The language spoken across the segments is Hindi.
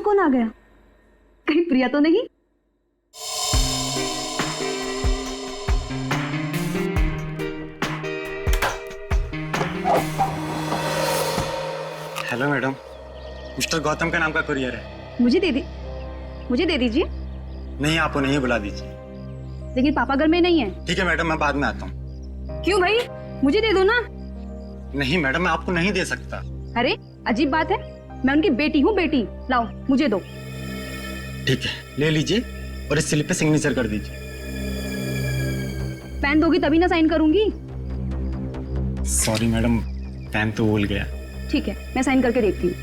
कौन आ गया? कहीं प्रिया तो नहीं? हेलो मैडम, मिस्टर गौतम का नाम का कुरियर है। मुझे दे दीजिए। नहीं, आप उन्हें ही बुला दीजिए। लेकिन पापा घर में नहीं है। ठीक है मैडम, मैं बाद में आता हूँ। क्यों भाई, मुझे दे दो ना। नहीं मैडम, मैं आपको नहीं दे सकता। अरे अजीब बात है, मैं उनकी बेटी हूँ। बेटी लाओ, मुझे दो। ठीक है, ले लीजिए और इस स्लिप पे सिग्नेचर कर दीजिए। पेन दोगी तभी ना साइन करूंगी। सॉरी मैडम, पेन तो भूल गया। ठीक है, मैं साइन करके देखती हूँ।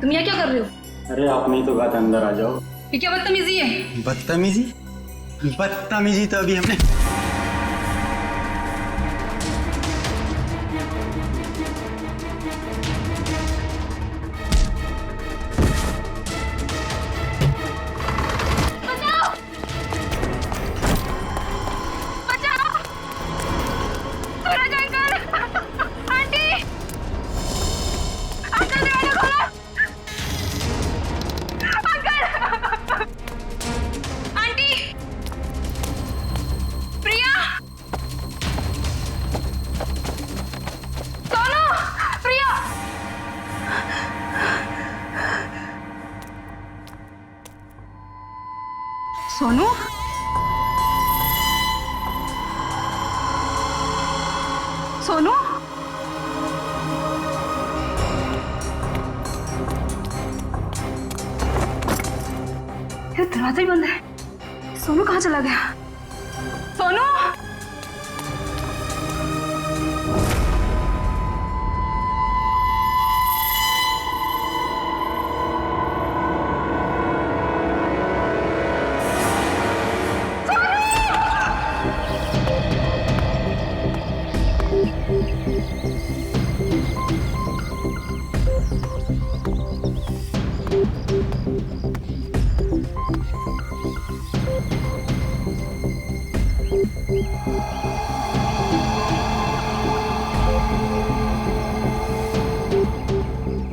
तुम यहाँ क्या कर रहे हो? अरे आप नहीं तो बात, अंदर आ जाओ। ये क्या बदतमीजी है? बदतमीजी तो अभी हमने सोनू, सोनू, ये दरवाजा ही बंद है। सोनू कहाँ चला गया? सोनू,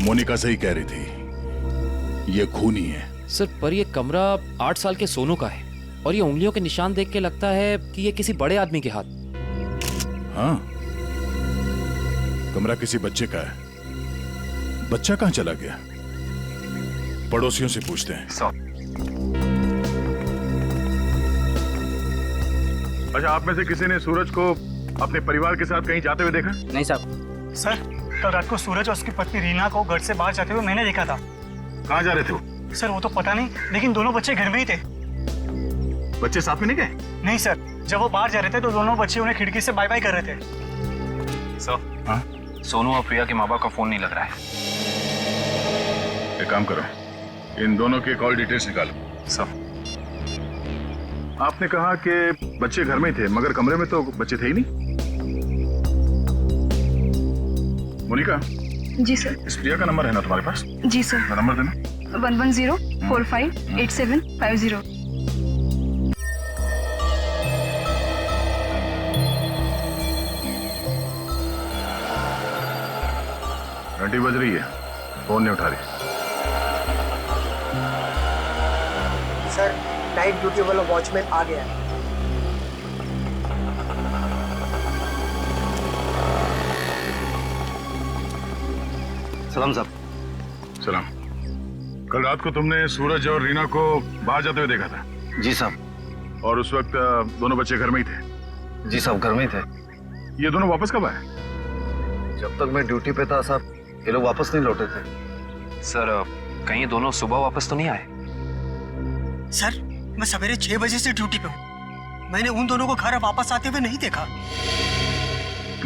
मोनिका सही कह रही थी, ये खूनी है। सर, पर ये कमरा 8 साल के सोनू का है और ये उंगलियों के निशान देख के लगता है कि ये किसी बड़े आदमी के हाथ। हाँ, कमरा किसी बच्चे का है। बच्चा कहाँ चला गया? पड़ोसियों से पूछते हैं। अच्छा, आप में से किसी ने सूरज को अपने परिवार के साथ कहीं जाते हुए देखा? नहीं साहब। सर, कल रात को सूरज और उसकी पत्नी रीना को घर से बाहर जाते हुए मैंने देखा था। कहाँ जा रहे थे वो? सर वो तो पता नहीं, लेकिन दोनों बच्चे घर में ही थे। बच्चे साथ में नहीं गए? नहीं सर, जब वो बाहर जा रहे थे तो दोनों बच्चे उन्हें खिड़की से बाय बाय कर रहे थे। सर, हाँ? सोनू और प्रिया के माँ बाप का फोन नहीं लग रहा है। एक काम करो, इन दोनों के कॉल डिटेल्स निकालो। सर, आपने कहा कि बच्चे घर में थे, मगर कमरे में तो बच्चे थे ही नहीं। मोनिका, जी सर। इस प्रिया का नंबर है ना तुम्हारे पास? जी सर। नंबर देना। 110458750। घंटी बज रही है, फोन नहीं उठा रही। सर, नाइट ड्यूटी वाला वॉचमैन आ गया है। सलाम साहब। सलाम। कल रात को तुमने सूरज और रीना को बाहर जाते हुए देखा था? जी साहब। और उस वक्त दोनों बच्चे घर में ही थे? जी साहब, घर में ही थे। ये दोनों वापस कब आए? जब तक मैं ड्यूटी पे था साहब, ये लोग वापस नहीं लौटे थे। सर, कहीं ये दोनों सुबह वापस तो नहीं आए? सर, मैं सवेरे 6 बजे से ड्यूटी पे हूँ। मैंने उन दोनों को घर वापस आते हुए नहीं देखा।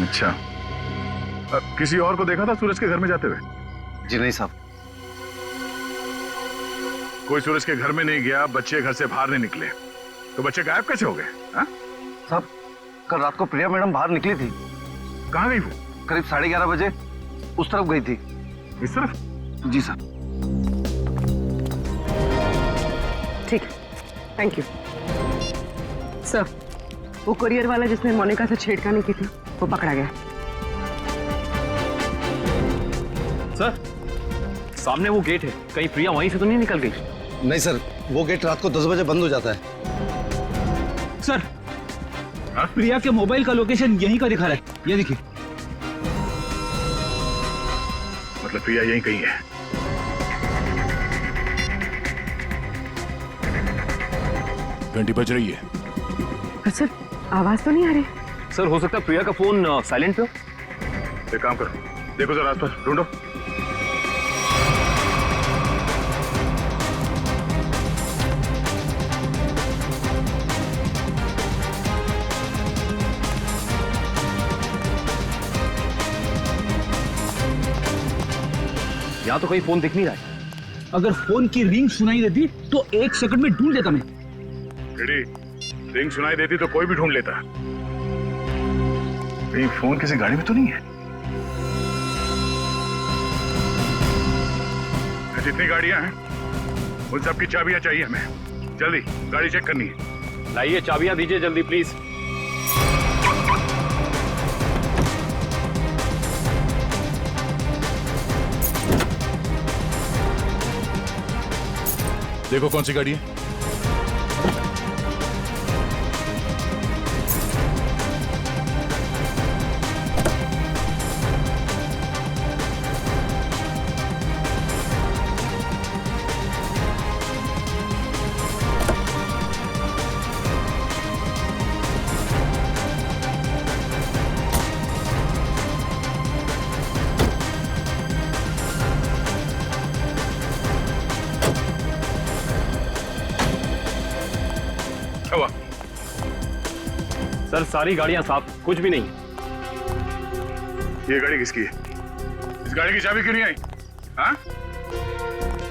अच्छा, किसी और को देखा था सूरज के घर में जाते हुए? जी नहीं साहब। कोई सूरज के घर में नहीं गया, बच्चे घर से बाहर नहीं निकले, तो बच्चे गायब कैसे हो गए? साहब, कल रात को प्रिया मैडम बाहर निकली थी। कहाँ गई वो? करीब 11:30 बजे उस तरफ गई थी। इस तरफ? जी साहब। ठीक, थैंक यू सर। वो कुरियर वाला जिसने मोनिका से छेड़खानी की थी वो पकड़ा गया। सर सामने वो गेट है, कहीं प्रिया वहीं से तो नहीं निकल गई? नहीं सर, वो गेट रात को 10 बजे बंद हो जाता है। सर प्रिया के मोबाइल का लोकेशन यहीं का दिखा रहा है, ये देखिए। मतलब प्रिया यहीं कहीं है। घंटी बज रही है। पर सर आवाज तो नहीं आ रही। सर हो सकता है प्रिया का फोन साइलेंट पे हो। एक काम करो, देखो जरा आसपास ढूंढो। यहाँ तो कहीं फोन दिख नहीं रहा है। अगर फोन की रिंग सुनाई देती तो 1 सेकंड में ढूंढ लेता मैं। रिंग सुनाई देती तो कोई भी ढूंढ लेता। कहीं फोन किसी गाड़ी में तो नहीं है? जितनी गाड़ियां हैं उन सब की चाबियां चाहिए हमें। जल्दी गाड़ी चेक करनी है। लाइए चाबियां दीजिए जल्दी प्लीज। देखो कौन सी गाड़ी है। हुआ सर सारी गाड़ियां साफ, कुछ भी नहीं। ये गाड़ी किसकी है? इस गाड़ी की चाबी क्यों नहीं आई? हाँ?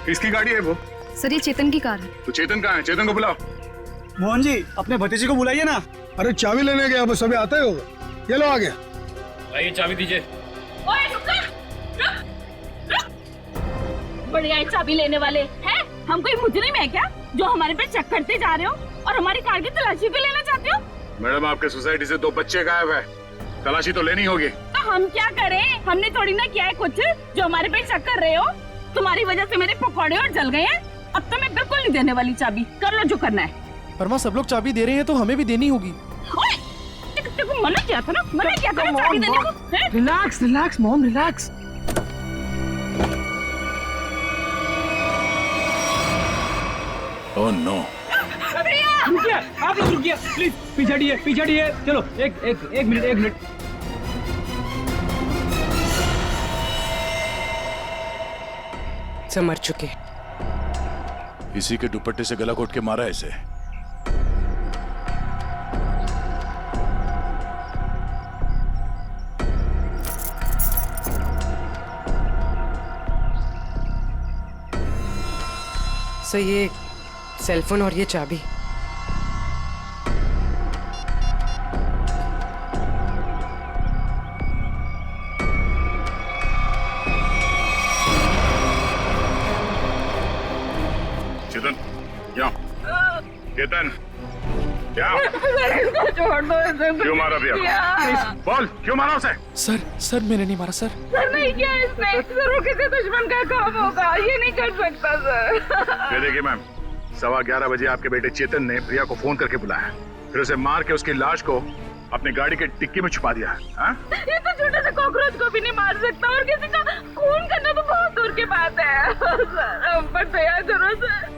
किसकी गाड़ी है वो? सर ये चेतन की कार है। तो चेतन कहाँ है? चेतन को बुलाओ। मोहन जी अपने भतीजे को बुलाइए ना। अरे चाबी लेने गया, बस अभी आता ही होगा। ये लो आ गया। लाइए चाबी दीजिए। ओए रुक। बढ़िया है चाबी लेने वाले हैं। हम कोई मुजरिम है क्या जो हमारे पे चेक करते जा रहे हो और हमारी कार की तलाशी भी लेना चाहते हो? मैडम आपके सोसाइटी से 2 बच्चे गायब है, तलाशी तो लेनी होगी। तो हम क्या करें? हमने थोड़ी ना किया है कुछ जो हमारे पे चेक कर रहे हो। तुम्हारी वजह से मेरे पकौड़े और जल गए हैं। अब तो मैं बिल्कुल नहीं देने वाली चाबी। कर लो जो करना है। पर माँ सब लोग चाबी दे रहे हैं तो हमें भी देनी होगी। तेको मना किया था ना, मना किया था ना चाबी देने को। Relax relax mom relax. Oh no. रुकिए, आप लोग रुकिए प्लीज। पीछे हटिए। चलो एक मिनट। सब मर चुके। इसी के दुपट्टे से गला घोट के मारा है इसे। सर ये सेलफोन और ये चाबी। चेतन यहाँ। चेतन क्या? छोड़ दो इसे। क्यों मारा भैया? बोल क्यों मारा उसे? सर मैंने नहीं मारा सर। सर नहीं किया इसने। जरूर किसी दुश्मन का काम होगा, ये नहीं कर सकता सर। ये देखिए मैम, 11:15 बजे आपके बेटे चेतन ने प्रिया को फोन करके बुलाया, फिर उसे मार के उसकी लाश को अपनी गाड़ी के डिक्की में छुपा दिया। हाँ? ये तो छोटे से कॉकरोच को भी नहीं मार सकता और किसी का खून करना तो बहुत दूर की बात है। सर हम पर दया करो सर।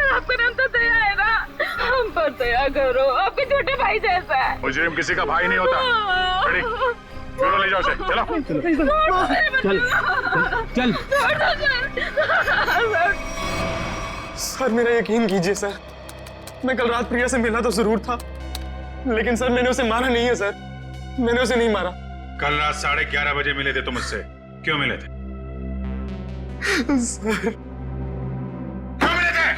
आपका नाम तो दया है ना, हम पर दया करो। आपके छोटे भाई जैसा है। मुजरिम किसी का भाई नहीं होता। चलो ले जाओ उसे। चल। सर मेरा यकीन कीजिए सर, मैं कल रात प्रिया से मिला तो जरूर था, लेकिन सर मैंने उसे मारा नहीं है सर। मैंने उसे नहीं मारा। कल रात 11:30 बजे मिले थे तुम मुझसे, क्यों मिले थे? सर क्यों मिले थे?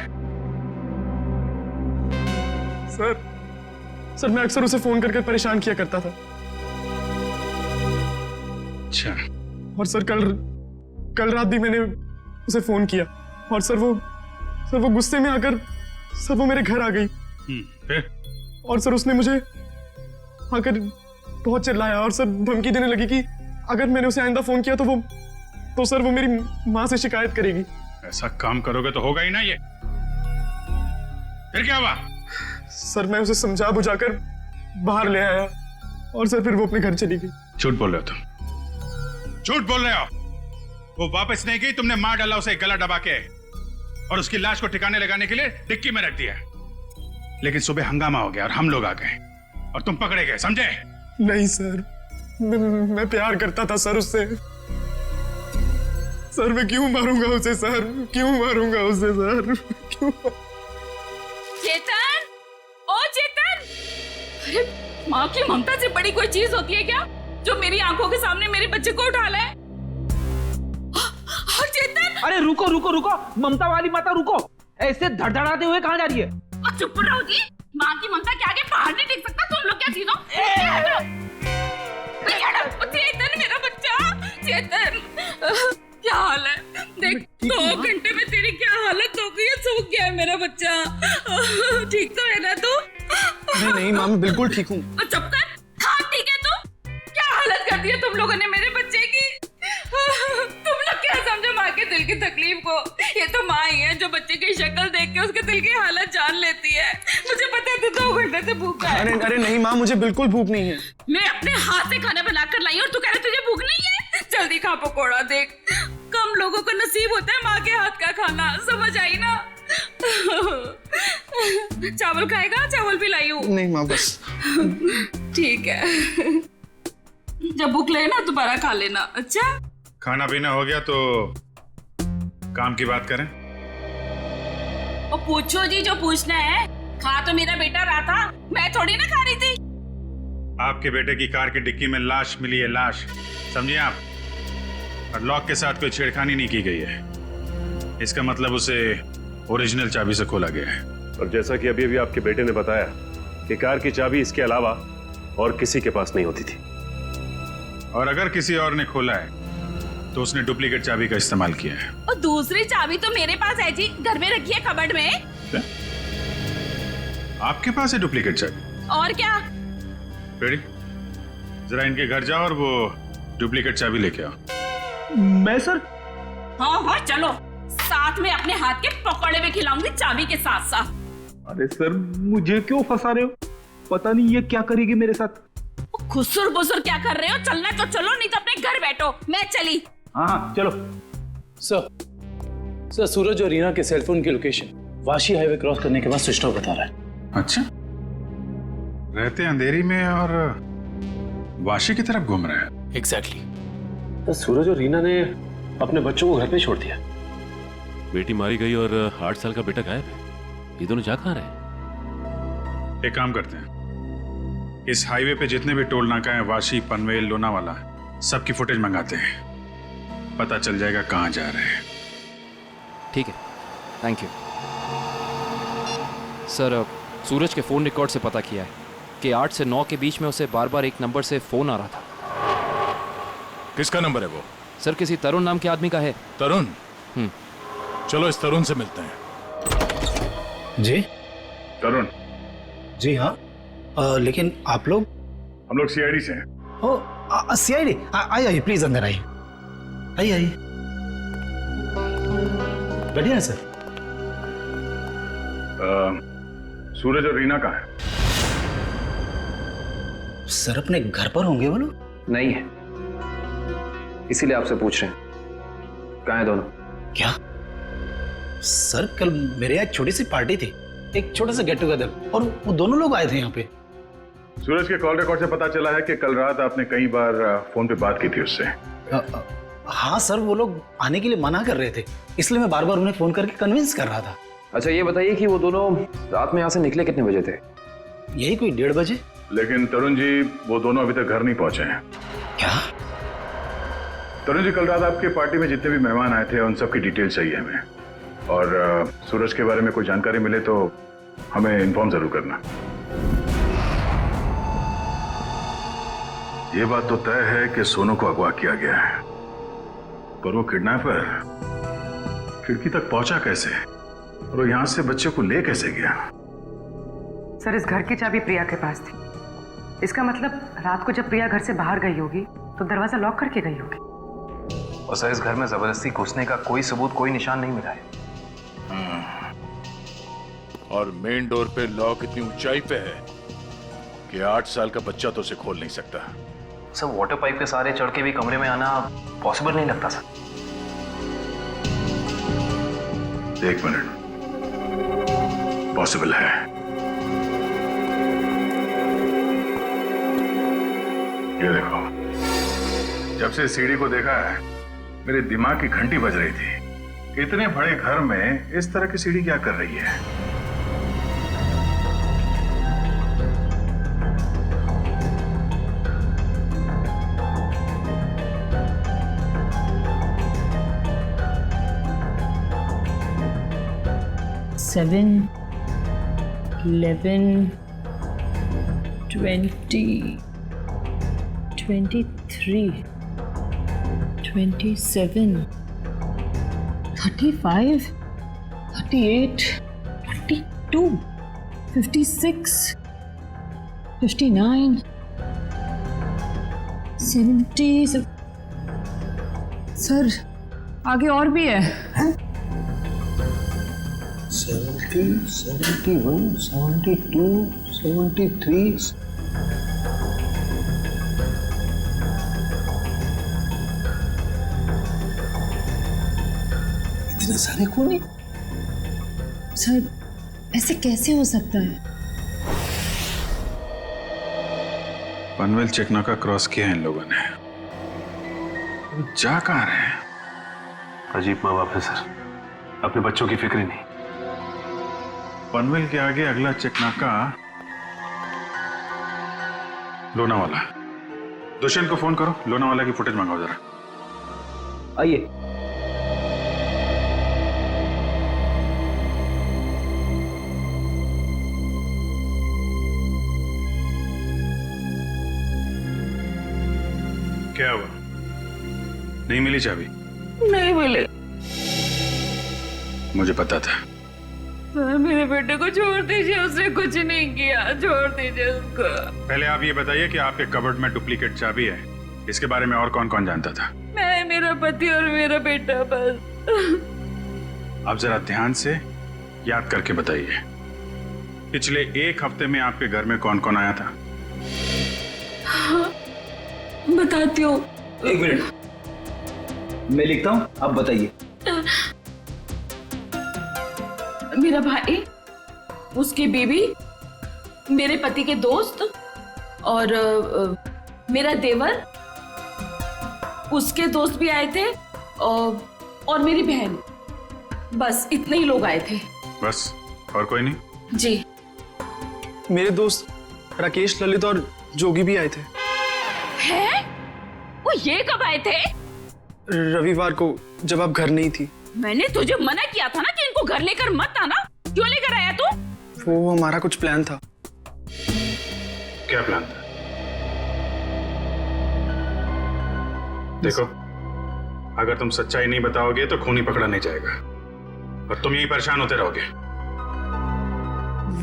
सर मैं अक्सर उसे फोन करके परेशान किया करता था। अच्छा। और सर कल रात भी मैंने उसे फोन किया और सर वो गुस्से में आकर सर वो मेरे घर आ गई फिर? और सर उसने मुझे आकर बहुत चिल्लाया और सर धमकी देने लगी कि अगर मैंने उसे आइंदा फोन किया तो सर वो मेरी माँ से शिकायत करेगी। ऐसा काम करोगे तो होगा ही ना ये। फिर क्या हुआ? सर मैं उसे समझा बुझाकर बाहर ले आया और सर फिर वो अपने घर चली गई। झूठ बोल रहे हो तुम, झूठ बोल रहे हो। वो वापस नहीं गई, तुमने मार डाला उसे गला दबा के और उसकी लाश को ठिकाने लगाने के लिए डिक्की में रख दिया। लेकिन सुबह हंगामा हो गया और हम लोग आ गए और तुम पकड़े गए, समझे? नहीं सर, मैं प्यार करता था सर उससे। सर मैं क्यों मारूंगा उसे सर, क्यों मारूंगा उसे सर, क्यों? चेतन, ओ चेतन! अरे माँ की ममता से बड़ी कोई चीज होती है क्या जो मेरी आंखों के सामने मेरे बच्चे को उठा ले? चेतन! अरे रुको रुको रुको, ममता वाली माता रुको, ऐसे धड़धड़ाते हुए कहाँ जा रही है? चुप रहो जी, माँ की ममता के आगे पहाड़ नहीं टिक सकता। तुम लोग क्या चीज हो? चेतन मेरा बच्चा, चेतन क्या हाल है? देख 2 घंटे में तेरी क्या हालत हो गई है, सूख गया है मेरा बच्चा। ठीक तो है ना तू? नहीं माँ मैं बिल्कुल ठीक हूँ। चुप कर, हाँ ठीक है तू? क्या हालत कर दी है तुम लोगों ने मेरे बच्चे की? तुम लोग क्या समझो माँ के दिल की तकलीफ को? ये तो माँ ही है जो बच्चे की शक्ल देख के उसके दिल की हालत जान लेती है। मुझे पता है तू 2 घंटे से भूखा है। अरे नहीं माँ मुझे बिल्कुल भूख नहीं है। मैं अपने हाथ से खाना बनाकर लाई और तू कह रहा तुझे भूख नहीं है? जल्दी खा पकोड़ा। देख कम लोगों को नसीब होता है माँ के हाथ का खाना, समझ आई ना? चावल खाएगा? चावल भी लाई हूँ। नहीं माँ बस। ठीक है, जब भूख लगे ना दोबारा खा लेना। अच्छा खाना पीना हो गया तो काम की बात करें। और पूछो जी जो पूछना है। खा तो मेरा बेटा रहा था, मैं थोड़ी ना खा रही थी। आपके बेटे की कार की डिक्की में लाश मिली है, लाश, समझिए आप। और लॉक के साथ कोई छेड़खानी नहीं की गई है। इसका मतलब उसे ओरिजिनल चाबी से खोला गया है। और जैसा कि अभी आपके बेटे ने बताया कि कार की चाबी इसके अलावा और किसी के पास नहीं होती थी। और अगर किसी और ने खोला है तो उसने डुप्लीकेट चाबी का इस्तेमाल किया है। और दूसरी चाबी तो मेरे पास है जी, घर में रखी है कबर्ड में। क्या? आपके पास है डुप्लीकेट चाबी? और क्या? बेटी जरा इनके घर जाओ और वो डुप्लीकेट चाबी लेके आओ। मैं सर? हाँ चलो, साथ में अपने हाथ के पकौड़े भी खिलाऊंगी चाबी के साथ साथ। अरे सर मुझे क्यों फंसा रहे हो? पता नहीं ये क्या करेगी मेरे साथ। खुसुर बुसुर क्या कर रहे हो? चलना तो चलो, नहीं तो अपने घर बैठो। मैं चली। हाँ चलो। सर सूरज और रीना के सेलफोन की लोकेशन वाशी हाईवे क्रॉस करने के बाद स्विच ऑफ बता रहा है। अच्छा, रहते अंधेरी में और वाशी की तरफ घूम रहे हैं। एग्जैक्टली। तो सूरज और रीना ने अपने बच्चों को घर पे छोड़ दिया। बेटी मारी गई और 8 साल का बेटा गायब है। ये दोनों जा कहाँ रहे? एक काम करते हैं, इस हाईवे पे जितने भी टोल नाका हैं, वाशी, पनवेल, लोनावाला, सबकी फुटेज मंगाते हैं। पता चल जाएगा कहाँ जा रहे हैं। ठीक है, थैंक यू सर। सूरज के फोन रिकॉर्ड से पता किया है कि 8 से 9 के बीच में उसे बार बार एक नंबर से फोन आ रहा था। किसका नंबर है वो? सर किसी तरुण नाम के आदमी का है। तरुण? चलो इस तरुण से मिलते हैं। जी तरुण? जी हाँ, लेकिन आप लोग? हम लोग सीआईडी से हैं। ओ सीआईडी, आइए प्लीज अंदर आइए, आइए बैठिए ना सर। सूरज और रीना कहाँ है? सर अपने घर पर होंगे वो लोग? नहीं है, इसीलिए आपसे पूछ रहे हैं। कहाँ है दोनों? क्या सर, कल मेरे यहाँ एक छोटी सी पार्टी थी, एक छोटा सा गेट टुगेदर, और वो दोनों लोग आए थे यहाँ पे। सूरज के कॉल रिकॉर्ड से पता चला है कि कल रात आपने कई बार फोन पे बात की थी उससे। हाँ सर, वो लोग आने के लिए मना कर रहे थे, इसलिए मैं बार बार उन्हें फोन करके कन्विंस कर रहा था। अच्छा ये बताइए कि वो दोनों रात में यहाँ से निकले कितने बजे थे? यही कोई 1:30 बजे। लेकिन तरुण जी, वो दोनों अभी तक घर नहीं पहुंचे हैं। क्या? तरुण जी, कल रात आपके पार्टी में जितने भी मेहमान आए थे उन सब की डिटेल चाहिए हमें, और सूरज के बारे में कोई जानकारी मिले तो हमें इन्फॉर्म जरूर करना। ये बात तो तय है कि सोनू को अगवा किया गया है, पर वो किडनैपर खिड़की तक पहुंचा कैसे और वो यहां से बच्चे को ले कैसे गया? सर इस घर की चाबी प्रिया के पास थी। इसका मतलब रात को जब प्रिया घर से बाहर गई होगी तो दरवाजा लॉक करके गई होगी। और सर इस घर में जबरदस्ती घुसने का कोई सबूत, कोई निशान नहीं मिला है। और मेन डोर पे लॉक इतनी ऊंचाई पे है कि 8 साल का बच्चा तो उसे खोल नहीं सकता। सर वाटर पाइप के सहारे चढ़ के भी कमरे में आना पॉसिबल नहीं लगता सर। 1 मिनट, पॉसिबल है। ये देखो, जब से सीढ़ी को देखा है मेरे दिमाग की घंटी बज रही थी। इतने बड़े घर में इस तरह की सीढ़ी क्या कर रही है? Seven, 11, 20, 23, 27, 35, 38, 42, 56, 59, 70। सर आगे और भी है। 70, 71, 72, 73। इतने सारे खूनी? सर ऐसे कैसे हो सकता है? पनवेल चेकनाका क्रॉस किया है इन लोगों ने। जा कहां रहे हैं? अजीब माँ बाप है सर, अपने बच्चों की फिक्र ही नहीं। पनवेल के आगे अगला चेकनाका लोनावाला। दुष्यंत को फोन करो, लोनावाला की फुटेज मंगाओ जरा। आइए। क्या हुआ? नहीं मिली चाबी? नहीं मिले। मुझे पता था। सर मेरे बेटे को छोड़ दीजिए, उसने कुछ नहीं किया, छोड़ दीजिए उसको। पहले आप ये बताइए कि आपके कबर्ड में डुप्लीकेट चाबी है, इसके बारे में और कौन कौन जानता था? मैं, मेरा पति और मेरा बेटा बस। आप जरा ध्यान से याद करके बताइए, पिछले 1 हफ्ते में आपके घर में कौन कौन आया था? हाँ, बताती हूँ। 1 मिनट, मैं लिखता हूँ, आप बताइए। मेरा भाई, उसकी बीवी, मेरे पति के दोस्त और मेरा देवर, उसके दोस्त भी आए थे और मेरी बहन। बस इतने ही लोग आए थे। बस, और कोई नहीं? जी। मेरे दोस्त राकेश, ललित और जोगी भी आए थे। हैं? वो ये कब आए थे? रविवार को, जब आप घर नहीं थी। मैंने तुझे मना किया था ना कि इनको घर लेकर मत आना। क्यों लेकर आया तू? वो हमारा कुछ प्लान था। क्या प्लान था? देखो, अगर तुम सच्चाई नहीं बताओगे तो खूनी पकड़ा नहीं जाएगा और तुम यहीं परेशान होते रहोगे।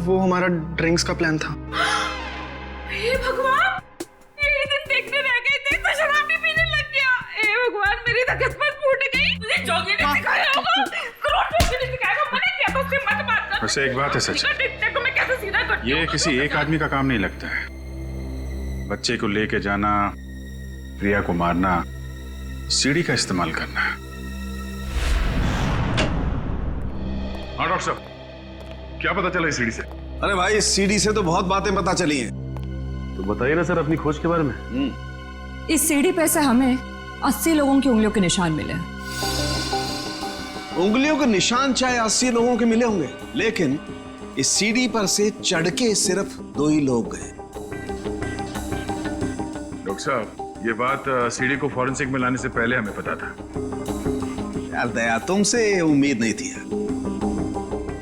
वो हमारा ड्रिंक्स का प्लान था। हे भगवान, यही दिन देखने रह गए थे तो शराब भी पीने लग गया। हे भगवान, मेरी तो किस्मत फूट गई। तुझे जोगी ने सिखाया होगा, करोड़पति ने सिखाया होगा। मैंने किया तो उससे मत बात कर। वैसे एक बात है सच, देखो मैं कैसे सीधा करती हूं। ये किसी एक आदमी का काम नहीं लगता है। बच्चे को लेके जाना, प्रिया को मारना, सीढ़ी का इस्तेमाल करना। हाँ डॉक्टर साहब, क्या पता चला इस सीढ़ी से? अरे भाई, इस सीढ़ी से तो बहुत बातें पता चली हैं। तो बताइए ना सर अपनी खोज के बारे में। इस सीढ़ी पे से हमें 80 लोगों की उंगलियों के निशान मिले। उंगलियों के निशान चाहे 80 लोगों के मिले होंगे, लेकिन इस सीढ़ी पर से चढ़ के सिर्फ 2 ही लोग गए। डॉक्टर साहब, ये बात सीढ़ी को फॉरेंसिक में लाने से पहले हमें पता था। यार दया, तुमसे उम्मीद नहीं थी यार।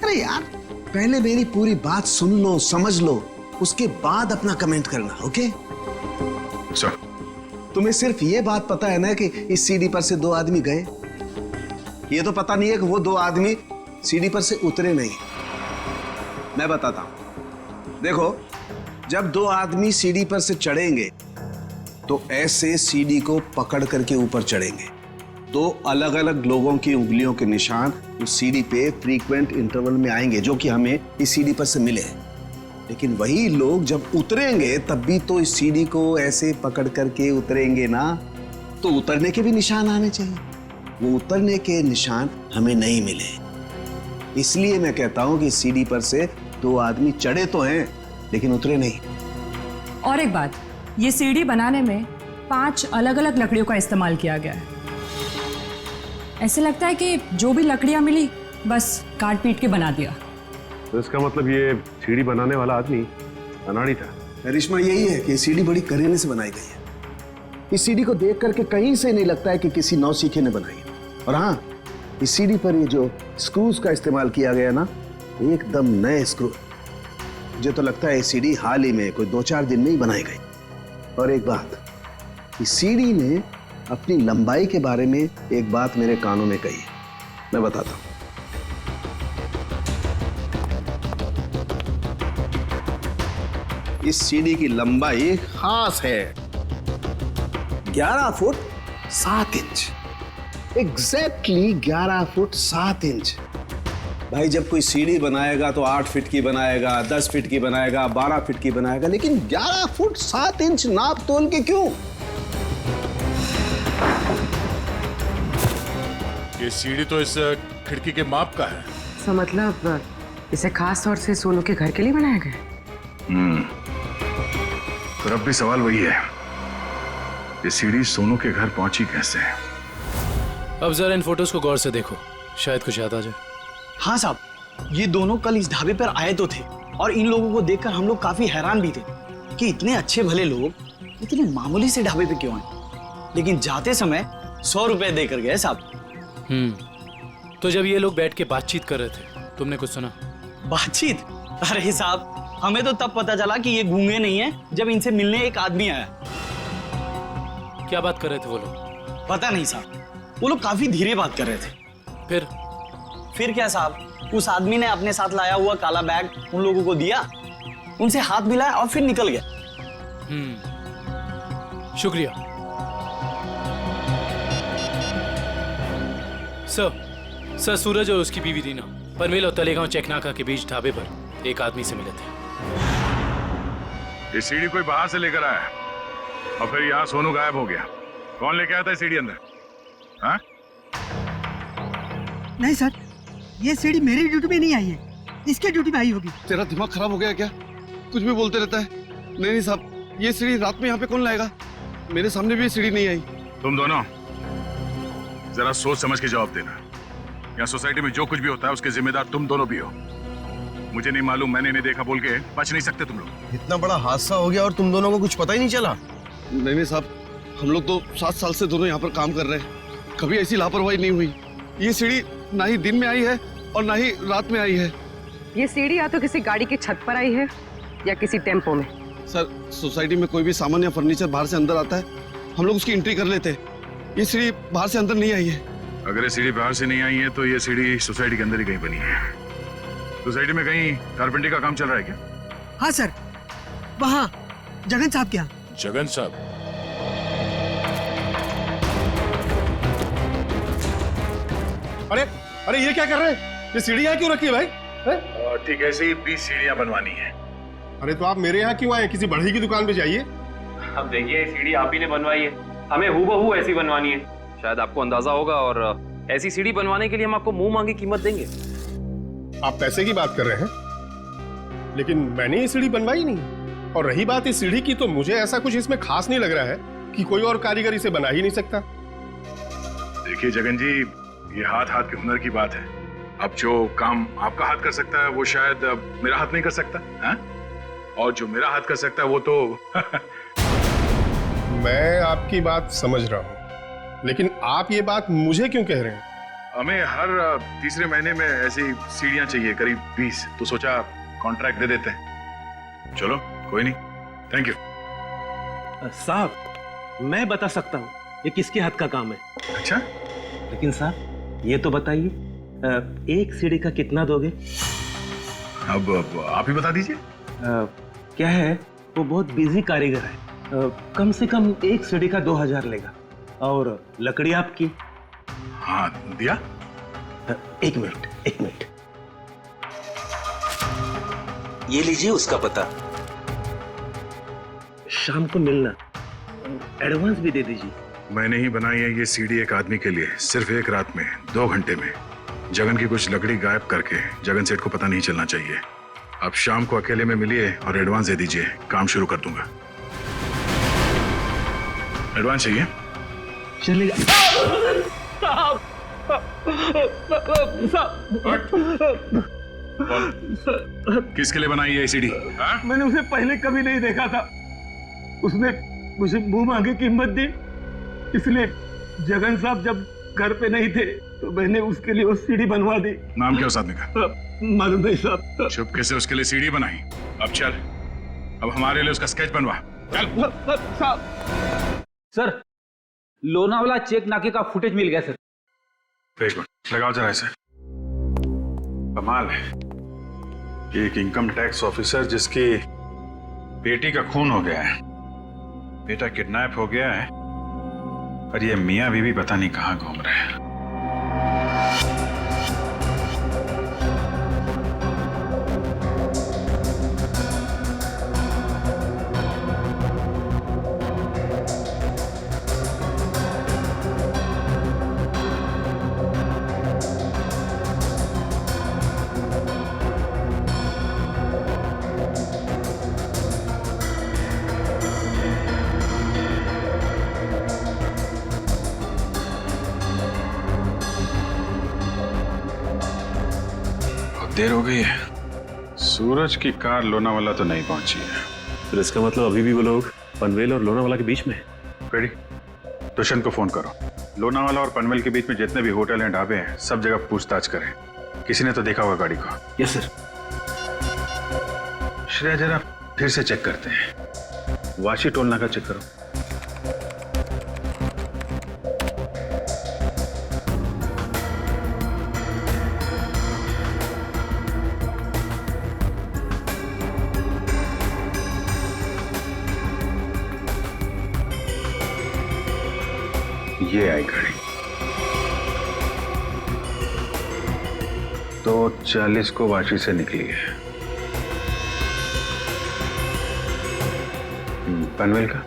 अरे यार, पहले मेरी पूरी बात सुन लो, समझ लो, उसके बाद अपना कमेंट करना, ओके? सर, तुम्हें सिर्फ ये बात पता है ना कि इस सीढ़ी पर से 2 आदमी गए। ये तो पता नहीं है कि वो 2 आदमी सीढ़ी पर से उतरे नहीं। मैं बताता हूं, देखो, जब दो आदमी सीढ़ी पर से चढ़ेंगे तो ऐसे सीढ़ी को पकड़ करके ऊपर चढ़ेंगे। दो अलग अलग लोगों की उंगलियों के निशान उस सीढ़ी पे फ्रीक्वेंट इंटरवल में आएंगे, जो कि हमें इस सीढ़ी पर से मिले। लेकिन वही लोग जब उतरेंगे तब भी तो इस सीढ़ी को ऐसे पकड़ करके उतरेंगे ना, तो उतरने के भी निशान आने चाहिए। वो उतरने के निशान हमें नहीं मिले, इसलिए मैं कहता हूं कि सीढ़ी पर से दो आदमी चढ़े तो हैं लेकिन उतरे नहीं। और एक बात, ये सीढ़ी बनाने में 5 अलग अलग लकड़ियों का इस्तेमाल किया गया है। ऐसे लगता है कि जो भी लकड़ियां मिली बस काट पीट के बना दिया। तो इसका मतलब ये सीढ़ी बनाने वाला आदमी अनाड़ी था। करिश्मा यही है कि सीढ़ी बड़ी करीने से बनाई गई है। इस सीढ़ी को देख करके कहीं से नहीं लगता है कि किसी नौसीखे ने बनाई है। और हाँ, इस सीढ़ी पर ये जो स्क्रूज का इस्तेमाल किया गया ना, एकदम नए स्क्रू। मुझे तो लगता है ये सीढ़ी हाल ही में कोई 2-4 दिन में ही बनाई गई। और एक बात, इस सीढ़ी ने अपनी लंबाई के बारे में एक बात मेरे कानों में कही, मैं बताता हूं। इस सीढ़ी की लंबाई खास है 11 foot 7 inch. Exactly 11 foot 7 inch. भाई, जब कोई सीढ़ी बनाएगा तो 8 फीट की बनाएगा, 10 फीट की बनाएगा, 12 फीट की बनाएगा, लेकिन 11 फुट 7 इंच नाप तोल के क्यों? ये सीढ़ी तो इस खिड़की के माप का है। तो मतलब इसे खास तौर से सोनू के घर के लिए बनाया गया? तो अब भी सवाल वही है, ये सीढ़ी सोनू के घर पहुंची कैसे? अब जरा इन फोटोज को गौर से देखो, शायद कुछ याद आ जाए। हाँ साहब, ये दोनों कल इस ढाबे पर आए तो थे और इन लोगों को देखकर हम लोग काफी हैरान भी थे कि इतने अच्छे भले लोग इतने मामूली से ढाबे पे क्यों आए। लेकिन जाते समय 100 रुपए देकर गए साहब। तो जब ये लोग बैठ के बातचीत कर रहे थे, तुमने कुछ सुना? बातचीत? अरे साहब, हमें तो तब पता चला कि ये गूंगे नहीं है जब इनसे मिलने एक आदमी आया। क्या बात कर रहे थे वो लोग? पता नहीं साहब, वो लोग काफी धीरे बात कर रहे थे। फिर क्या साहब, उस आदमी ने अपने साथ लाया हुआ काला बैग उन लोगों को दिया, उनसे हाथ मिलाया और फिर निकल गया। शुक्रिया सर। सूरज और उसकी बीवी रीना पनवेल और तलेगांव चेकनाका के बीच ढाबे पर एक आदमी से मिले थे। ये सीढ़ी कोई बाहर से लेकर आया और फिर यहाँ सोनू गायब हो गया। कौन लेके आया था सीढ़ी अंदर? हाँ? नहीं सर, ये सीढ़ी मेरी ड्यूटी में नहीं आई है, इसके ड्यूटी में आई होगी। तेरा दिमाग खराब हो गया क्या? कुछ भी बोलते रहता है। नहीं साहब, ये सीढ़ी रात में यहाँ पे कौन लाएगा? मेरे सामने भी ये सीढ़ी नहीं आई। तुम दोनों जरा सोच समझ के जवाब देना। यहाँ सोसाइटी में जो कुछ भी होता है उसके जिम्मेदार तुम दोनों भी हो। मुझे नहीं मालूम, मैंने नहीं देखा बोल के बच नहीं सकते तुम लोग। इतना बड़ा हादसा हो गया और तुम दोनों को कुछ पता ही नहीं चला? नहीं साहब, हम लोग तो 7 साल से दोनों यहाँ पर काम कर रहे हैं, कभी ऐसी लापरवाही नहीं हुई। ये सीढ़ी ना ही दिन में आई है और ना ही रात में आई है। ये सीढ़ी या तो किसी गाड़ी की छत पर आई है या किसी टेम्पो में। सर, सोसाइटी में कोई भी सामान या फर्नीचर बाहर से अंदर आता है, हम लोग उसकी एंट्री कर लेते हैं। ये सीढ़ी बाहर से अंदर नहीं आई है। अगर ये सीढ़ी बाहर से नहीं आई है तो ये सीढ़ी सोसाइटी के अंदर ही कहीं बनी है। सोसाइटी में कहीं कारपेंटरी का काम चल रहा है क्या? हाँ सर, वहाँ जगन साहब के यहाँ। जगन साहब? अरे ये क्या कर रहे हैं? ये सीढ़ी यहाँ क्यों रखी है भाई? ठीक है, ऐसे ही 20 सीढ़ियाँ बनवानी है। अरे तो आप मेरे यहाँ क्यों आए? किसी बढ़ई की दुकान पे जाइए। अब देखिए, सीढ़ी आप ही ने बनवाई है, हमें हूबहू ऐसी बनवानी है। शायद आपको अंदाजा होगा, और ऐसी सीढ़ी बनवाने के लिए हम आपको मुंह मांगी कीमत देंगे। आप पैसे की बात कर रहे हैं, लेकिन मैंने ये सीढ़ी बनवाई नहीं। और रही बात इस सीढ़ी की, तो मुझे ऐसा कुछ इसमें खास नहीं लग रहा है कि कोई और कारीगर इसे बना ही नहीं सकता। देखिए जगन जी, ये हाथ हाथ के हुनर की बात है। अब जो काम आपका हाथ कर सकता है वो शायद मेरा हाथ नहीं कर सकता है? और जो मेरा हाथ कर सकता है वो तो मैं आपकी बात समझ रहा हूँ, लेकिन आप ये बात मुझे क्यों कह रहे हैं? हमें हर तीसरे महीने में ऐसी सीढ़ियां चाहिए, करीब 20, तो सोचा कॉन्ट्रैक्ट दे देते हैं। चलो कोई नहीं, थैंक यू। साहब, मैं बता सकता हूँ ये किसके हाथ का काम है। अच्छा? लेकिन साहब ये तो बताइए, एक सीढ़ी का कितना दोगे? अब आप ही बता दीजिए। क्या है, वो बहुत बिजी कारीगर है, कम से कम एक सीढ़ी का 2000 लेगा। और लकड़ी आपकी? हाँ दिया। एक मिनट। ये लीजिए उसका पता। शाम को मिलना, एडवांस भी दे दीजिए। मैंने ही बनाई है ये सीढ़ी एक आदमी के लिए, सिर्फ एक रात में, 2 घंटे में। जगन की कुछ लकड़ी गायब करके जगन सेठ को पता नहीं चलना चाहिए। आप शाम को अकेले में मिलिए और एडवांस दे दीजिए, काम शुरू कर दूंगा। एडवांस चाहिए? चलेगा। किसके लिए बनाई है सीढ़ी? मैंने उसे पहले कभी नहीं देखा था, उसने मुझे मुंह मांगे कीमत दी, इसलिए जगन साहब जब घर पे नहीं थे तो मैंने उसके लिए वो सीढ़ी बनवा दी। नाम क्या उस आदमी का? मालूम नहीं साहब। चुपके से उसके लिए सीढ़ी बनाई। अब चल, अब हमारे लिए उसका स्केच बनवा। चल। सर, लोनावाला चेक नाके का फुटेज मिल गया सर। एक मिनट लगाओ जरा इसे। कमाल है, एक इनकम टैक्स ऑफिसर जिसकी बेटी का खून हो गया है, बेटा किडनैप हो गया है, और ये मियां बीवी पता नहीं कहां घूम रहे हैं। देर हो गई है, सूरज की कार लोनावाला तो नहीं पहुंची है। फिर इसका मतलब अभी भी वो लोग पनवेल और लोनावाला के बीच में है। रेडी, दुष्यंत को फोन करो। लोनावाला और पनवेल के बीच में जितने भी होटल हैं, ढाबे हैं, सब जगह पूछताछ करें। किसी ने तो देखा होगा गाड़ी को। Yes sir. श्रेया जरा फिर से चेक करते हैं, वाशी टोल नाका चेक करो। ये आई गाड़ी 2:40 को वाशी से निकली है। पनवेल का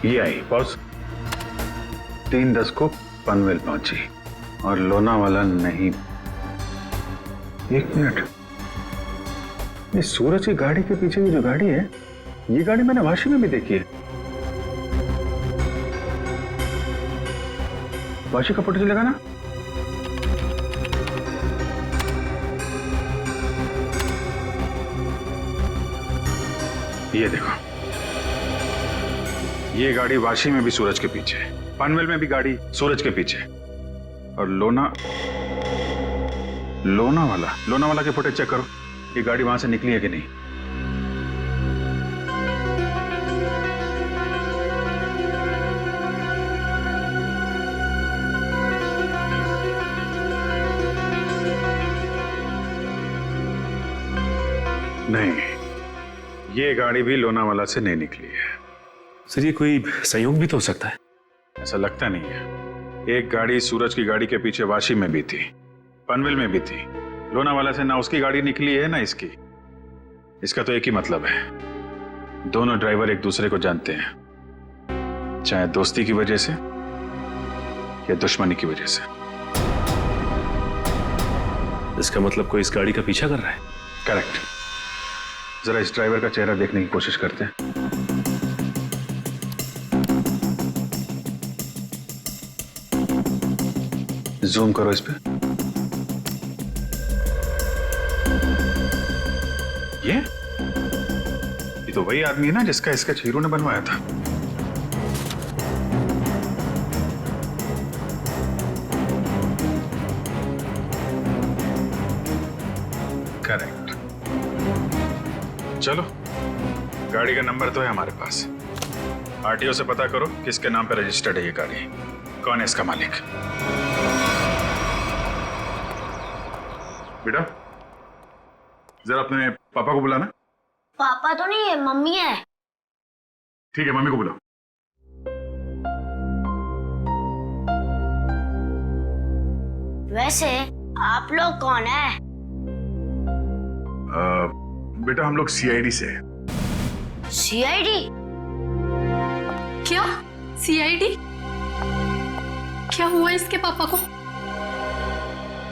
ये आई बॉस 3:10 को पनवेल पहुंची और लोनावाला नहीं। एक मिनट, ये सूरज की गाड़ी के पीछे की जो गाड़ी है, ये गाड़ी मैंने वाशी में भी देखी है। वाशी का फोटो चलेगा ना? ये देखो, ये गाड़ी वाशी में भी सूरज के पीछे है, पनवेल में भी गाड़ी सूरज के पीछे, और लोनावाला के फुटेज चेक करो, ये गाड़ी वहां से निकली है कि नहीं। नहीं, ये गाड़ी भी लोनावाला से नहीं निकली है। सर, ये कोई संयोग भी तो हो सकता है। ऐसा लगता नहीं है। एक गाड़ी सूरज की गाड़ी के पीछे वाशी में भी थी, पनवेल में भी थी। लोनावाला से ना उसकी गाड़ी निकली है ना इसकी। इसका तो एक ही मतलब है, दोनों ड्राइवर एक दूसरे को जानते हैं, चाहे दोस्ती की वजह से या दुश्मनी की वजह से। इसका मतलब कोई इस गाड़ी का पीछा कर रहा है। करेक्ट। जरा इस ड्राइवर का चेहरा देखने की कोशिश करते हैं। जूम करो इस पे। ये तो वही आदमी है ना जिसका स्केच हीरो ने बनवाया था। चलो, गाड़ी का नंबर तो है हमारे पास। आरटीओ से पता करो किसके नाम पे रजिस्टर्ड है ये गाड़ी, कौन है इसका मालिक। बेटा, जरा अपने पापा को बुलाना। पापा तो नहीं है, मम्मी है। ठीक है, मम्मी को बुलाओ। वैसे आप लोग कौन है? बेटा, हम लोग सीआईडी से हैं। सीआईडी? क्या सीआईडी? क्या हुआ इसके पापा को?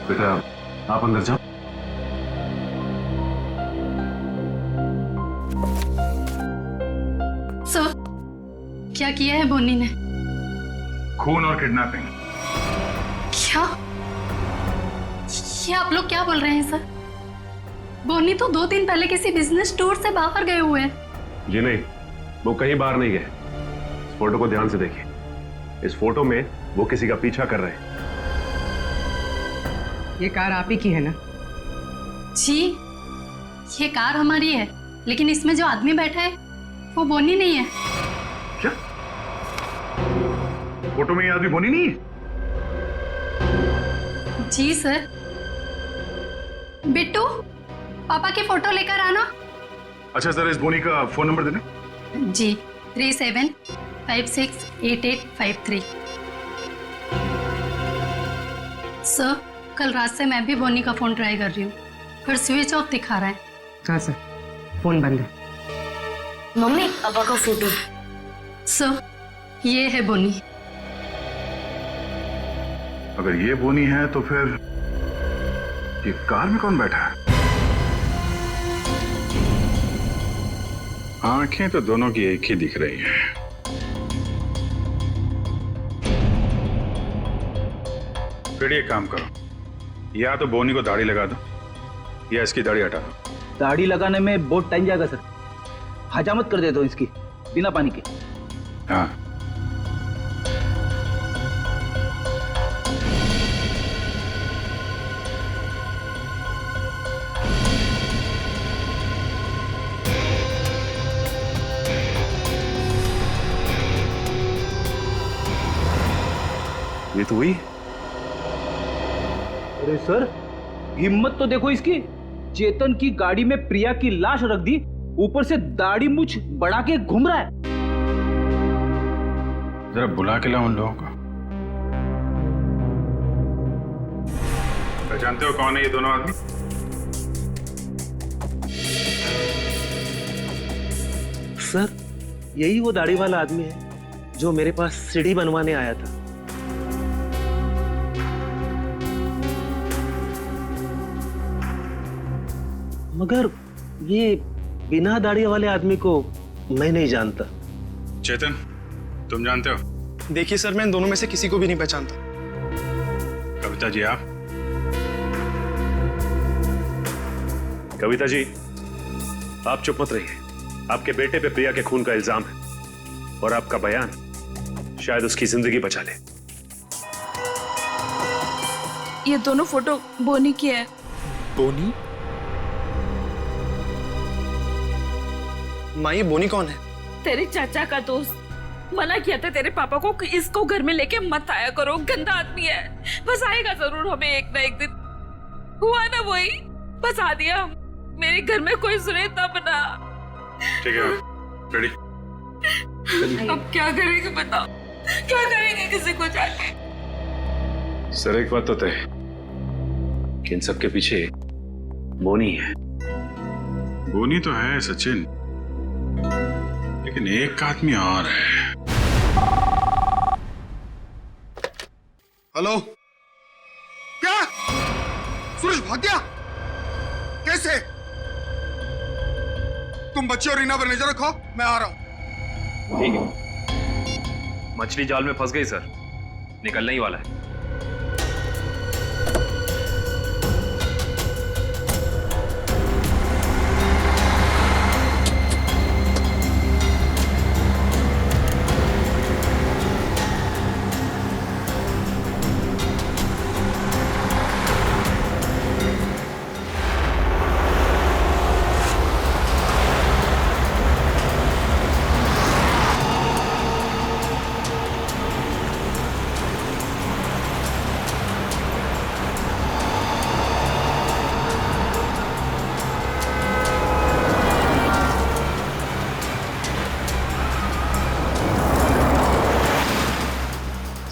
बेटा, आप अंदर जाओ। सर, क्या किया है बोनी ने? खून और किडनैपिंग। क्या? ये आप लोग क्या बोल रहे हैं सर? बोनी तो 2 दिन पहले किसी बिजनेस टूर से बाहर गए हुए हैं। जी नहीं, वो कहीं बाहर नहीं गए। इस फोटो को ध्यान से देखिए। इस फोटो में वो किसी का पीछा कर रहे हैं। ये कार आप ही की है ना? जी, ये कार हमारी है, लेकिन इसमें जो आदमी बैठा है वो बोनी नहीं है। क्या? फोटो में ये आदमी बोनी नहीं है? जी सर। बिट्टू, पापा की फोटो लेकर आना। अच्छा, जरा इस बोनी का फोन नंबर देना। जी, 37568853। सर, कल रात से मैं भी बोनी का फोन ट्राई कर रही हूँ, पर स्विच ऑफ दिखा रहा है। हाँ सर, फोन बंद है। मम्मी, पापा का फोटो। सर, ये है बोनी। अगर ये बोनी है तो फिर ये कार में कौन बैठा है? आंखें तो दोनों की एक ही दिख रही हैं। फिर ये काम करो, या तो बोनी को दाढ़ी लगा दो या इसकी दाढ़ी हटा दो। दाढ़ी लगाने में बहुत टाइम जाएगा सर, हजामत कर देता हूँ इसकी बिना पानी के। हाँ, ये तो हुई। अरे सर, हिम्मत तो देखो इसकी। चेतन की गाड़ी में प्रिया की लाश रख दी, ऊपर से दाढ़ी मूछ बढ़ा के घूम रहा है। जरा बुला के लाओ उन लोगों को। पहचानते हो कौन है ये दोनों आदमी? सर, यही वो दाढ़ी वाला आदमी है जो मेरे पास सीढ़ी बनवाने आया था। मगर ये बिना दाढ़ी वाले आदमी को मैं नहीं जानता। चेतन, तुम जानते हो? देखिए सर, मैं इन दोनों में से किसी को भी नहीं पहचानता। कविता जी, आप? कविता जी, आप चुप मत रहिए। आपके बेटे पे प्रिया के खून का इल्जाम है और आपका बयान शायद उसकी जिंदगी बचा ले। ये दोनों फोटो बोनी की है। बोनी? माँ, ये बोनी कौन है? तेरे चाचा का दोस्त। मना किया था तेरे पापा को कि इसको घर में लेके मत आया करो, गंदा आदमी है। बस आएगा जरूर हमें एक ना एक दिन। हुआ ना वही, बस आ दिया। मेरे घर में कोई सुने तब ना। ठीक है, रेडी? अब क्या करेंगे बताओ, क्या करेंगे किसी को जाके? सर, एक बात तो तय कि इन सबके पीछे बोनी है। बोनी तो है सचिन, लेकिन एक आदमी और है। हेलो? क्या? सूरज भाग गया? कैसे? तुम बच्चे और रीना पर नजर रखो, मैं आ रहा हूं। ठीक है। मछली जाल में फंस गई सर, निकलने ही वाला है।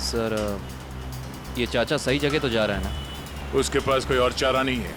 सर ये चाचा सही जगह तो जा रहा है ना? उसके पास कोई और चारा नहीं है।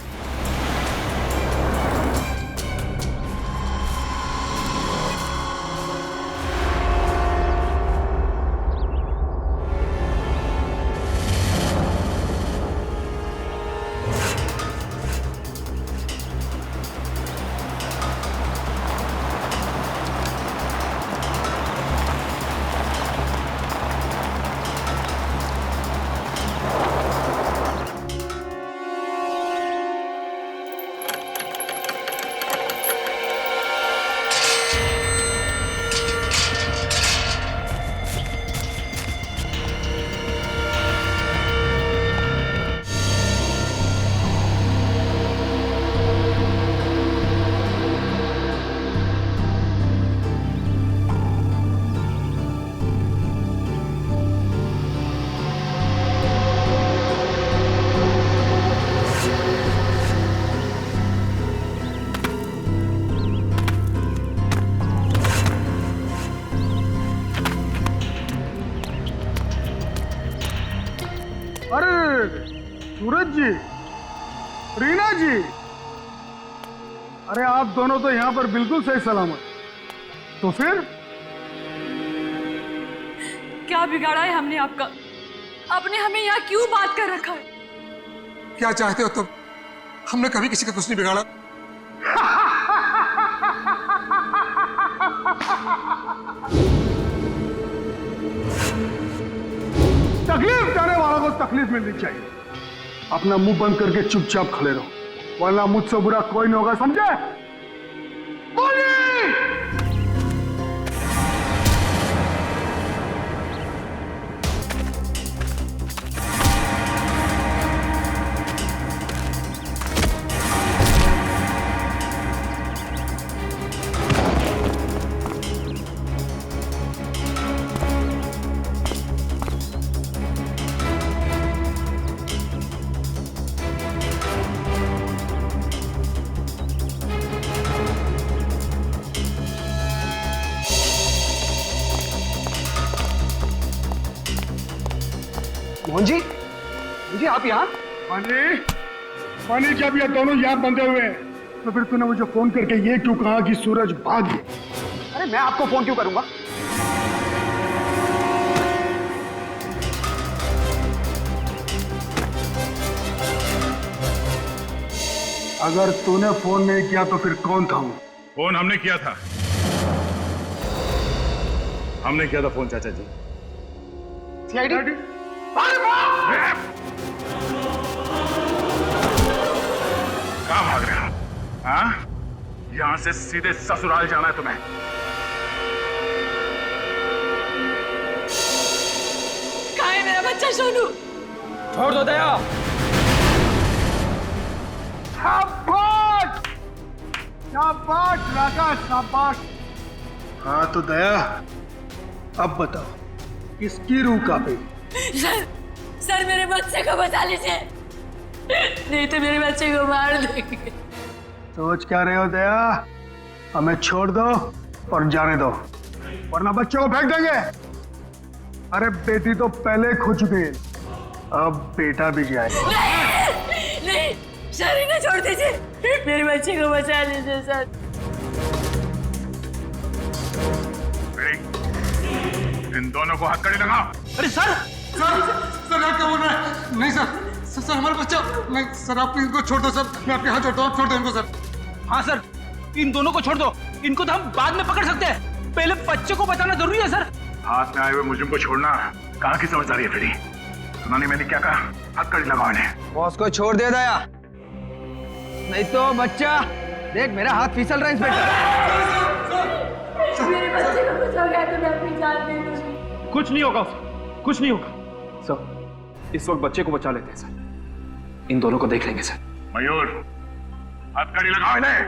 सूरज जी, रीना जी, अरे आप दोनों तो यहाँ पर बिल्कुल सही सलामत। तो फिर क्या बिगाड़ा है हमने आपका? आपने हमें यहाँ क्यों बात कर रखा है? क्या चाहते हो तुम? हमने कभी किसी का कुछ नहीं बिगाड़ा। तकलीफ देने वालों को तकलीफ मिलनी चाहिए। अपना मुंह बंद करके चुपचाप खड़े रहो, वरना मुझसे बुरा कोई नहीं होगा, समझे? बोलिए। मोहन जी, आप यहाँ? पानी जब ये दोनों यहाँ बंधे हुए हैं, तो फिर तूने मुझे फोन करके ये क्यों कहा कि सूरज भाग गया? अरे मैं आपको फोन क्यों करूंगा? अगर तूने फोन नहीं किया तो फिर कौन था वो? फोन हमने किया था। हमने किया था फोन चाचा जी। सीआईडी? कहाँ भाग रहे हो? हाँ? यहां से सीधे ससुराल जाना है तुम्हें। कहाँ है मेरा बच्चा सोनू? छोड़ दो दया। शाबाश! शाबाश राजा, शाबाश। हाँ तो दया, अब बताओ किसकी रूह कांपे? सर मेरे बच्चे को बचा लीजिए, नहीं तो मेरे बच्चे को मार देंगे। सोच क्या रहे हो दया? हमें छोड़ दो और जाने दो, वरना बच्चों को फेंक देंगे। अरे बेटी तो पहले खो चुकी है, अब बेटा भी जाए। नहीं, सर इन्हें छोड़ दीजिए, मेरे बच्चे को बचा लीजिए सर। इन दोनों को हथकड़ी लगाओ। अरे सर आप क्या बोल रहे हैं? नहीं सर हमारा बच्चा। नहीं सर, आप इनको छोड़ दो सर, मैं आपके हाथ जोड़ता हूँ, आप छोड़ दो इनको सर। हाँ सर, इन दोनों को छोड़ दो, इनको तो हम बाद में पकड़ सकते हैं, पहले बच्चे को बचाना जरूरी है सर। हाथ में आए हुए मुझे को छोड़ना कहाँ की समझदारी है फिरी? सुनानी मैंने क्या कहा? हथकड़ी लगाओ इन्हें। बॉस को छोड़ दे दया, नहीं तो बच्चा देख मेरा हाथ फिसल रहा है इंस्पेक्टर। मेरे बच्चे को बचा गया तो मैं अपनी जान दे दूंगी। कुछ नहीं होगा उसे, कुछ नहीं होगा सर। इस वक्त बच्चे को बचा लेते हैं सर, इन दोनों को देख लेंगे सर। मयूर, हथकड़ी लगाओ इन्हें।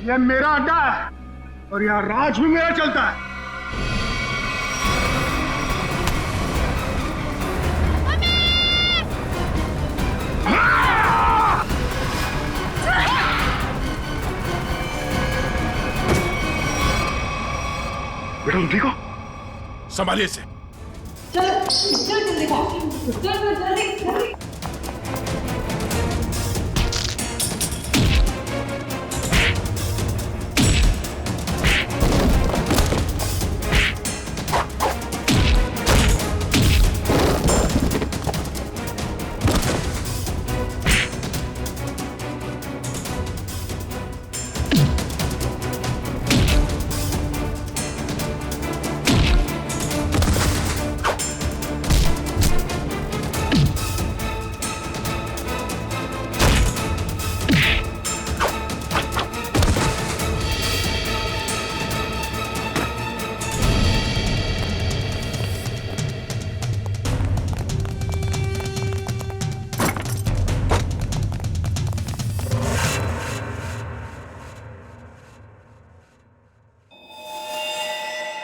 ये मेरा अड्डा है और यहाँ राज भी मेरा चलता है। बेटा तुम ठीक हो? संभालिए इसे। चल जल्दी चल जल्दी।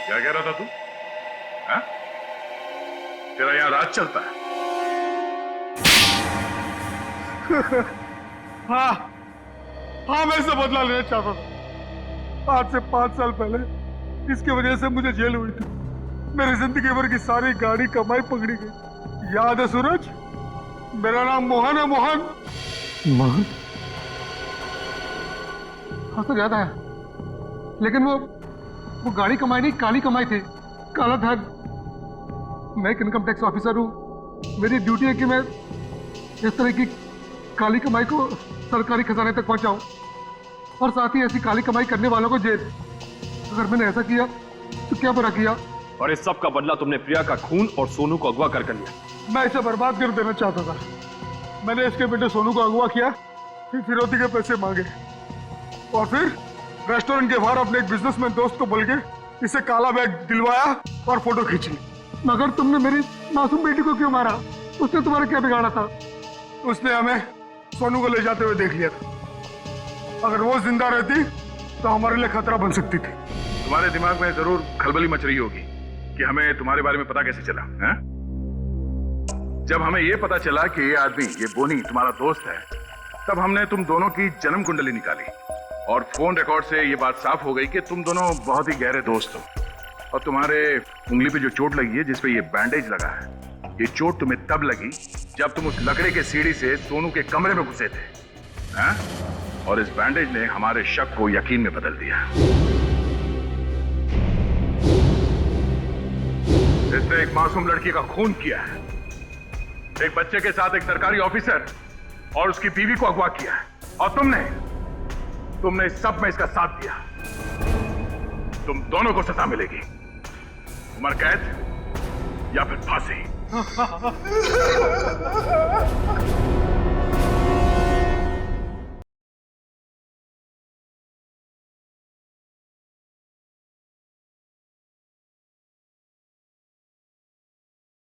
क्या कह रहा था तू? हाँ? तेरा यहां राज चलता है? हाँ मैं इससे बदला लेना चाहता था। आज से 5 साल पहले इसकी वजह से मुझे जेल हुई थी। मेरी जिंदगी भर की सारी गाड़ी कमाई पकड़ी गई। याद है सूरज? मेरा नाम मोहन है। मोहन मोहन? हाँ सर याद है, लेकिन वो गाड़ी कमाई नहीं, काली कमाई थी। काला धन। मैं एक इनकम टैक्स ऑफिसर हूँ। मेरी ड्यूटी है कि मैं इस तरह की काली कमाई को सरकारी खजाने तक पहुंचाऊं और साथ ही ऐसी काली कमाई करने वालों को जेल। अगर मैंने ऐसा किया तो क्या बुरा किया? और इस सब का बदला तुमने प्रिया का खून और सोनू को अगवा कर लिया। मैं इसे बर्बाद कर देना चाहता था। मैंने इसके बेटे सोनू को अगवा किया, फिर फिरौती के पैसे मांगे और फिर रेस्टोरेंट के बाहर अपने एक बिजनेसमैन दोस्त को बोल के इसे काला बैग दिलवाया और फोटो खींची। मगर तुमने मेरी मासूम बेटी को क्यों मारा? उसने तुम्हारा क्या बिगाड़ा था? उसने हमें सोनू को ले जाते हुए देख लिया था। अगर वो जिंदा रहती तो हमारे लिए खतरा बन सकती थी। तुम्हारे दिमाग में जरूर खलबली मच रही होगी कि हमें तुम्हारे बारे में पता कैसे चला है? जब हमें यह पता चला कि ये आदमी, ये बोनी तुम्हारा दोस्त है, तब हमने तुम दोनों की जन्म कुंडली निकाली और फोन रिकॉर्ड से ये बात साफ हो गई कि तुम दोनों बहुत ही गहरे दोस्त हो। और तुम्हारे उंगली पे जो चोट लगी है, जिसपे ये बैंडेज लगा है, ये चोट तुम्हें तब लगी जब तुम उस लकड़े के सीढ़ी से सोनू के कमरे में घुसे थे, हैं? और इस बैंडेज ने हमारे शक को यकीन में बदल दिया। इसने एक मासूम लड़की का खून किया है, एक बच्चे के साथ एक सरकारी ऑफिसर और उसकी बीवी को अगवा किया है, और तुमने इस सब में इसका साथ दिया। तुम दोनों को सजा मिलेगी, उम्र कैद या फिर फांसी।